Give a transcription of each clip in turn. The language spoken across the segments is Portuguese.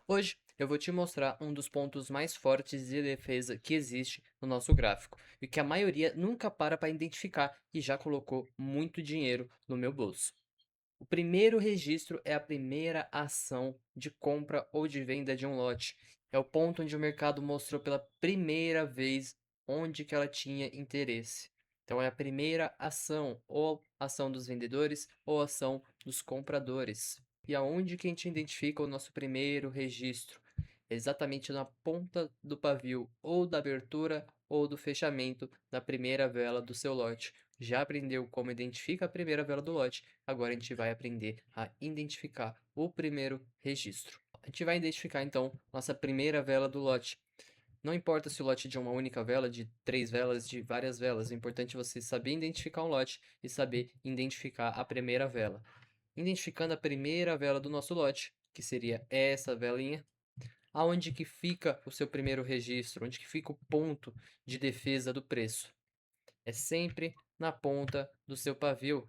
Hoje eu vou te mostrar um dos pontos mais fortes de defesa que existe no nosso gráfico e que a maioria nunca para identificar e já colocou muito dinheiro no meu bolso. O primeiro registro é a primeira ação de compra ou de venda de um lote. É o ponto onde o mercado mostrou pela primeira vez onde que ela tinha interesse. Então é a primeira ação, ou ação dos vendedores, ou ação dos compradores. E aonde que a gente identifica o nosso primeiro registro? Exatamente na ponta do pavio, ou da abertura ou do fechamento da primeira vela do seu lote. Já aprendeu como identifica a primeira vela do lote? Agora a gente vai aprender a identificar o primeiro registro. A gente vai identificar então nossa primeira vela do lote. Não importa se o lote é de uma única vela, de três velas, de várias velas, o importante é você saber identificar um lote e saber identificar a primeira vela. Identificando a primeira vela do nosso lote, que seria essa velinha, aonde que fica o seu primeiro registro, onde que fica o ponto de defesa do preço. É sempre na ponta do seu pavio,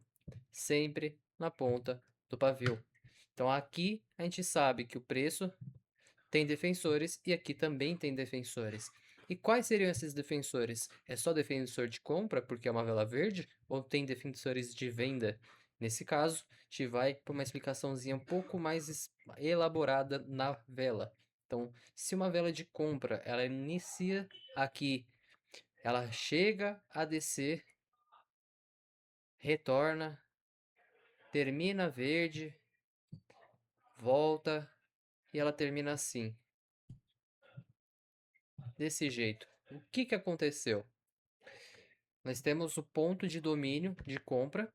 sempre na ponta do pavio. Então aqui a gente sabe que o preço tem defensores e aqui também tem defensores. E quais seriam esses defensores? É só defensor de compra, porque é uma vela verde, ou tem defensores de venda? Nesse caso, a gente vai para uma explicaçãozinha um pouco mais elaborada na vela. Então, se uma vela de compra, ela inicia aqui, ela chega a descer, retorna, termina verde, volta e ela termina assim, desse jeito. O que que aconteceu? Nós temos o ponto de domínio de compra,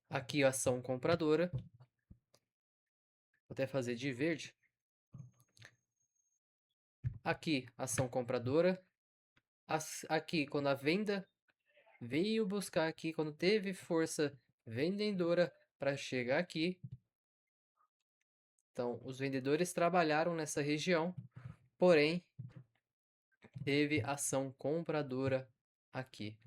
aqui a ação compradora, vou até fazer de verde, aqui ação compradora, aqui quando a venda veio buscar aqui, quando teve força vendedora para chegar aqui, então os vendedores trabalharam nessa região, porém teve ação compradora aqui,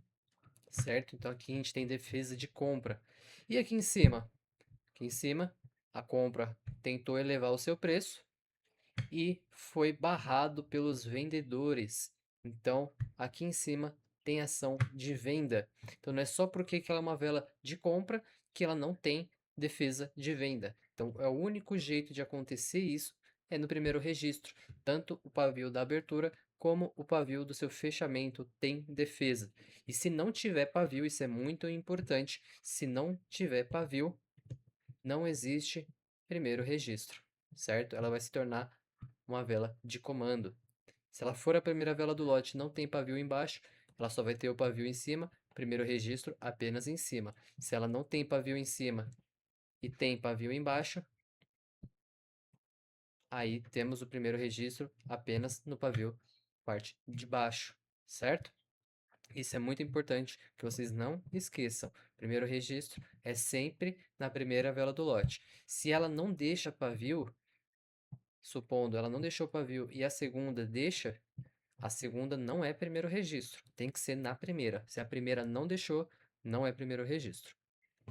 certo? Então aqui a gente tem defesa de compra. E aqui em cima? Aqui em cima, a compra tentou elevar o seu preço e foi barrado pelos vendedores. Então, aqui em cima tem ação de venda. Então, não é só porque ela é uma vela de compra que ela não tem defesa de venda. Então, é o único jeito de acontecer isso é no primeiro registro. Tanto o pavio da abertura como o pavio do seu fechamento tem defesa. E se não tiver pavio, isso é muito importante. Se não tiver pavio, não existe primeiro registro, certo? Ela vai se tornar uma vela de comando. Se ela for a primeira vela do lote e não tem pavio embaixo, ela só vai ter o pavio em cima, primeiro registro apenas em cima. Se ela não tem pavio em cima e tem pavio embaixo, aí temos o primeiro registro apenas no pavio parte de baixo, certo? Isso é muito importante que vocês não esqueçam. Primeiro registro é sempre na primeira vela do lote. Se ela não deixa pavio, supondo ela não deixou pavio e a segunda deixa, a segunda não é primeiro registro, tem que ser na primeira. Se a primeira não deixou, não é primeiro registro.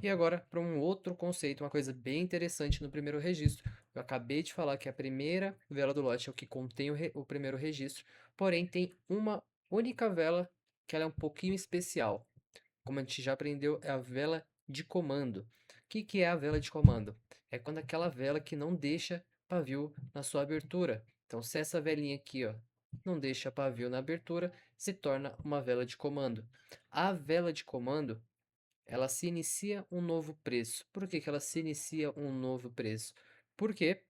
E agora para um outro conceito, uma coisa bem interessante no primeiro registro. Eu acabei de falar que a primeira vela do lote é o que contém o primeiro registro, porém tem uma única vela que ela é um pouquinho especial. Como a gente já aprendeu, é a vela de comando. O que que é a vela de comando? É quando aquela vela que não deixa pavio na sua abertura. Então, se essa velinha aqui, ó, não deixa pavio na abertura, se torna uma vela de comando. A vela de comando, ela se inicia um novo preço. Por que que ela se inicia um novo preço? Porque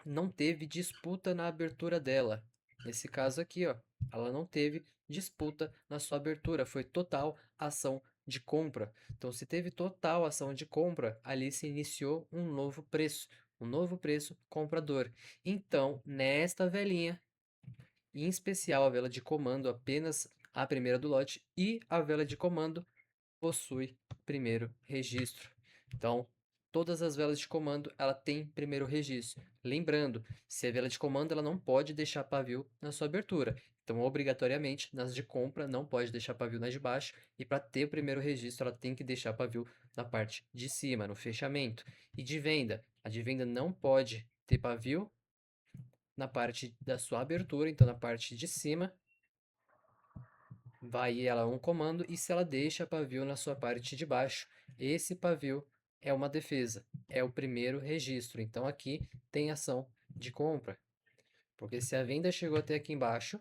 não teve disputa na abertura dela. Nesse caso aqui, ó, ela não teve disputa na sua abertura, foi total ação de compra. Então, se teve total ação de compra, ali se iniciou um novo preço comprador. Então, nesta velinha, em especial a vela de comando, apenas a primeira do lote e a vela de comando possui primeiro registro. Então, todas as velas de comando, ela tem primeiro registro. Lembrando, se é vela de comando, ela não pode deixar pavio na sua abertura. Então, obrigatoriamente, nas de compra, não pode deixar pavio nas de baixo. E para ter o primeiro registro, ela tem que deixar pavio na parte de cima, no fechamento. E de venda, a de venda não pode ter pavio na parte da sua abertura, então na parte de cima, vai ela um comando, e se ela deixa pavio na sua parte de baixo, esse pavio é uma defesa, é o primeiro registro. Então aqui tem ação de compra, porque se a venda chegou até aqui embaixo,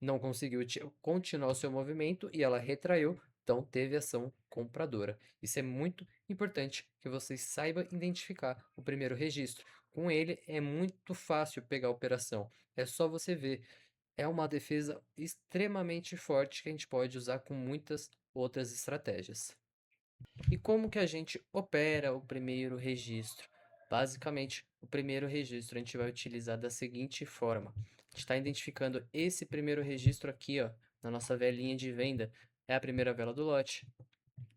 não conseguiu continuar o seu movimento e ela retraiu, então teve ação compradora. Isso é muito importante que vocês saibam identificar o primeiro registro. Com ele é muito fácil pegar a operação. É só você ver. É uma defesa extremamente forte que a gente pode usar com muitas outras estratégias. E como que a gente opera o primeiro registro? Basicamente, o primeiro registro a gente vai utilizar da seguinte forma. A gente está identificando esse primeiro registro aqui, ó, na nossa velinha de venda. É a primeira vela do lote.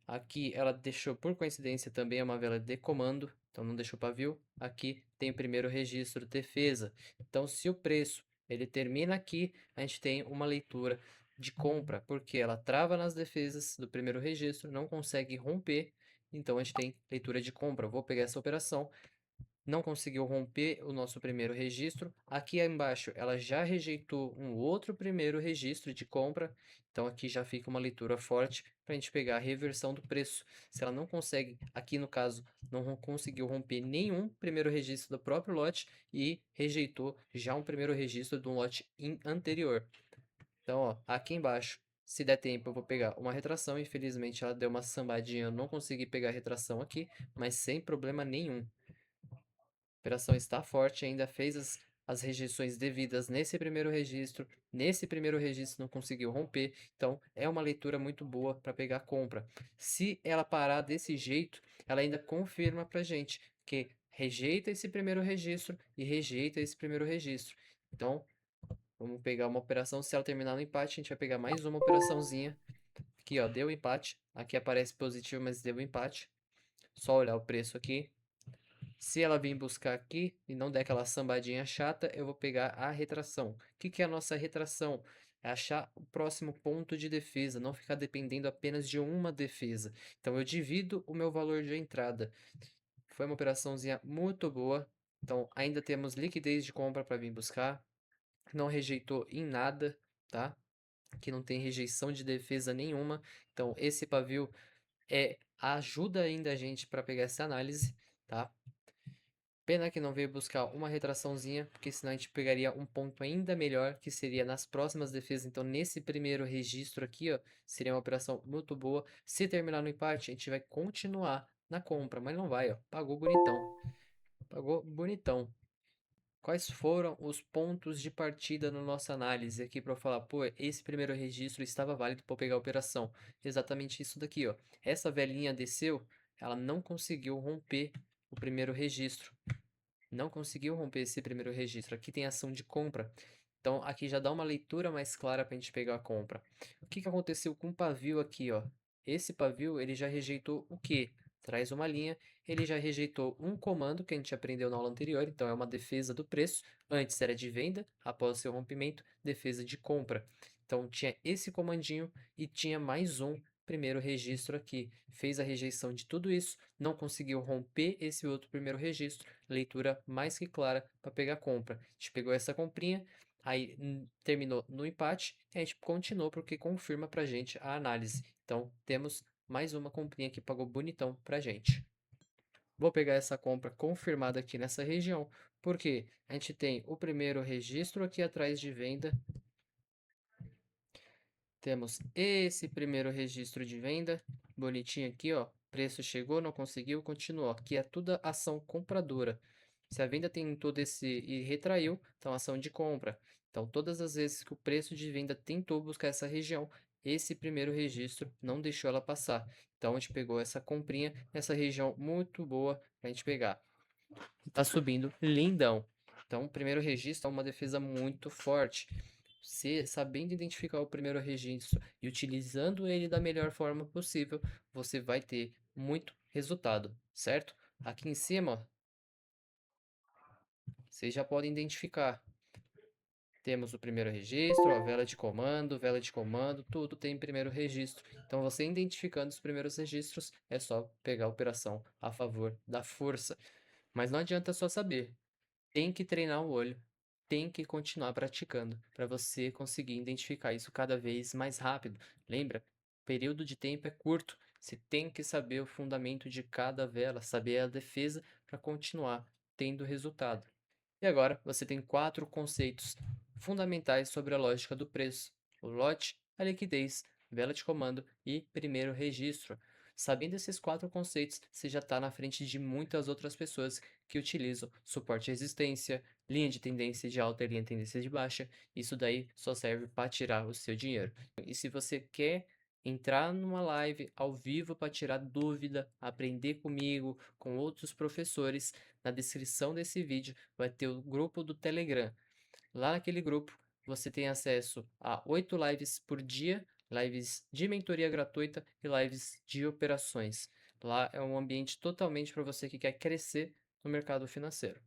Aqui ela deixou, por coincidência, também uma vela de comando, então não deixou pavio. Aqui tem o primeiro registro defesa. Então, se o preço ele termina aqui, a gente tem uma leitura de compra, porque ela trava nas defesas do primeiro registro, não consegue romper, então a gente tem leitura de compra. Vou pegar essa operação, não conseguiu romper o nosso primeiro registro. Aqui embaixo ela já rejeitou um outro primeiro registro de compra, então aqui já fica uma leitura forte para a gente pegar a reversão do preço. Se ela não consegue, aqui no caso, não conseguiu romper nenhum primeiro registro do próprio lote e rejeitou já um primeiro registro de um lote anterior. Então, ó, aqui embaixo, se der tempo, eu vou pegar uma retração. Infelizmente, ela deu uma sambadinha, eu não consegui pegar a retração aqui, mas sem problema nenhum. A operação está forte, ainda fez as rejeições devidas nesse primeiro registro. Nesse primeiro registro não conseguiu romper, então é uma leitura muito boa para pegar a compra. Se ela parar desse jeito, ela ainda confirma para gente que rejeita esse primeiro registro e rejeita esse primeiro registro. Então, vamos pegar uma operação. Se ela terminar no empate, a gente vai pegar mais uma operaçãozinha. Aqui, ó, deu empate. Aqui aparece positivo, mas deu empate. Só olhar o preço aqui. Se ela vir buscar aqui e não der aquela sambadinha chata, eu vou pegar a retração. O que que é a nossa retração? É achar o próximo ponto de defesa, não ficar dependendo apenas de uma defesa. Então eu divido o meu valor de entrada. Foi uma operaçãozinha muito boa. Então ainda temos liquidez de compra para vir buscar. Não rejeitou em nada, tá? Aqui não tem rejeição de defesa nenhuma. Então esse pavio ajuda ainda a gente para pegar essa análise, tá? Pena que não veio buscar uma retraçãozinha, porque senão a gente pegaria um ponto ainda melhor, que seria nas próximas defesas. Então, nesse primeiro registro aqui, ó, seria uma operação muito boa. Se terminar no empate, a gente vai continuar na compra, mas não vai, ó. Pagou bonitão. Pagou bonitão. Quais foram os pontos de partida na nossa análise aqui para eu falar, pô, esse primeiro registro estava válido para pegar a operação? Exatamente isso daqui, ó. Essa velhinha desceu, ela não conseguiu romper o primeiro registro. Não conseguiu romper esse primeiro registro. Aqui tem ação de compra. Então, aqui já dá uma leitura mais clara para a gente pegar a compra. O que que aconteceu com o pavio aqui, ó? Esse pavio, ele já rejeitou o quê? Traz uma linha, ele já rejeitou um comando que a gente aprendeu na aula anterior, então é uma defesa do preço. Antes era de venda, após o seu rompimento, defesa de compra. Então tinha esse comandinho e tinha mais um primeiro registro aqui. Fez a rejeição de tudo isso, não conseguiu romper esse outro primeiro registro, leitura mais que clara para pegar a compra. A gente pegou essa comprinha, aí terminou no empate, e a gente continuou porque confirma para gente a análise. Então temos mais uma comprinha que pagou bonitão pra gente. Vou pegar essa compra confirmada aqui nessa região, porque a gente tem o primeiro registro aqui atrás de venda. Temos esse primeiro registro de venda, bonitinho aqui, ó. Preço chegou, não conseguiu, continuou. Aqui é tudo ação compradora. Se a venda tem todo esse e retraiu, então ação de compra. Então, todas as vezes que o preço de venda tentou buscar essa região, esse primeiro registro não deixou ela passar. Então, a gente pegou essa comprinha nessa região muito boa para a gente pegar. Tá subindo lindão. Então, o primeiro registro é uma defesa muito forte. Se sabendo identificar o primeiro registro e utilizando ele da melhor forma possível, você vai ter muito resultado, certo? Aqui em cima, ó, vocês já podem identificar. Temos o primeiro registro, a vela de comando, tudo tem primeiro registro. Então, você identificando os primeiros registros, é só pegar a operação a favor da força. Mas não adianta só saber. Tem que treinar o olho, tem que continuar praticando para você conseguir identificar isso cada vez mais rápido. Lembra? O período de tempo é curto. Você tem que saber o fundamento de cada vela, saber a defesa para continuar tendo resultado. E agora você tem quatro conceitos fundamentais sobre a lógica do preço: o lote, a liquidez, vela de comando e primeiro registro. Sabendo esses quatro conceitos, você já está na frente de muitas outras pessoas que utilizam suporte e resistência, linha de tendência de alta e linha de tendência de baixa. Isso daí só serve para tirar o seu dinheiro. E se você quer entrar numa live ao vivo para tirar dúvida, aprender comigo, com outros professores, na descrição desse vídeo vai ter o grupo do Telegram. Lá naquele grupo você tem acesso a 8 lives por dia, lives de mentoria gratuita e lives de operações. Lá é um ambiente totalmente para você que quer crescer no mercado financeiro.